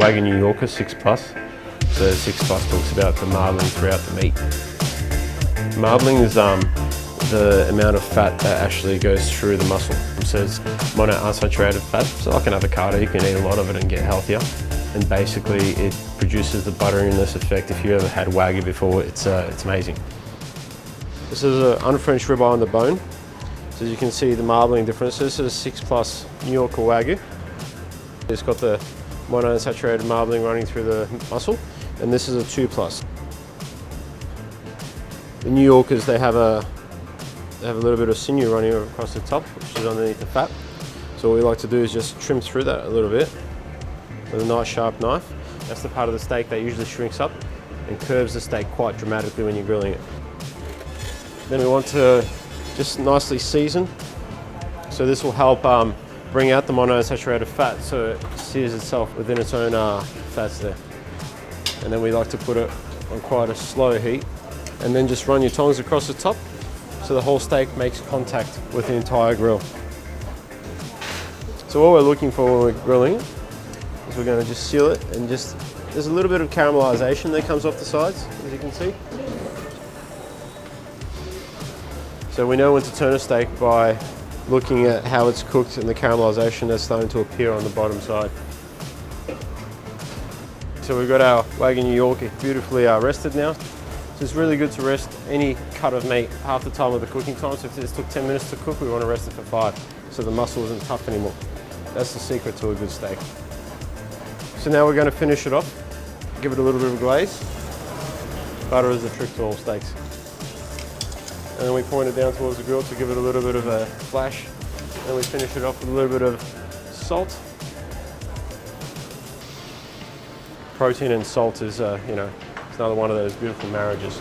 Wagyu New Yorker 6 Plus. So 6 Plus talks about the marbling throughout the meat. Marbling is the amount of fat that actually goes through the muscle. So it's monounsaturated fat, so like an avocado, you can eat a lot of it and get healthier. And basically it produces the butteriness effect. If you ever had Wagyu before, it's amazing. This is an unfrenched ribeye on the bone. So as you can see the marbling difference. This is a 6 Plus New Yorker Wagyu. It's got the monounsaturated marbling running through the muscle, and this is a 2 Plus. The New Yorkers, they have a little bit of sinew running across the top, which is underneath the fat. So what we like to do is just trim through that a little bit with a nice sharp knife. That's the part of the steak that usually shrinks up and curves the steak quite dramatically when you're grilling it. Then we want to just nicely season. So this will help bring out the monounsaturated fat so it sears itself within its own fats there. And then we like to put it on quite a slow heat and then just run your tongs across the top so the whole steak makes contact with the entire grill. So what we're looking for when we're grilling it is we're going to just seal it and just, there's a little bit of caramelization that comes off the sides, as you can see. So we know when to turn a steak by looking at how it's cooked and the caramelization that's starting to appear on the bottom side. So we've got our Wagyu New Yorker beautifully rested now. So it's really good to rest any cut of meat half the time of the cooking time. So if this took 10 minutes to cook, we want to rest it for 5 so the muscle isn't tough anymore. That's the secret to a good steak. So now we're going to finish it off. Give it a little bit of glaze. Butter is the trick to all steaks. And then we point it down towards the grill to give it a little bit of a flash. And we finish it off with a little bit of salt. Protein and salt is, it's another one of those beautiful marriages.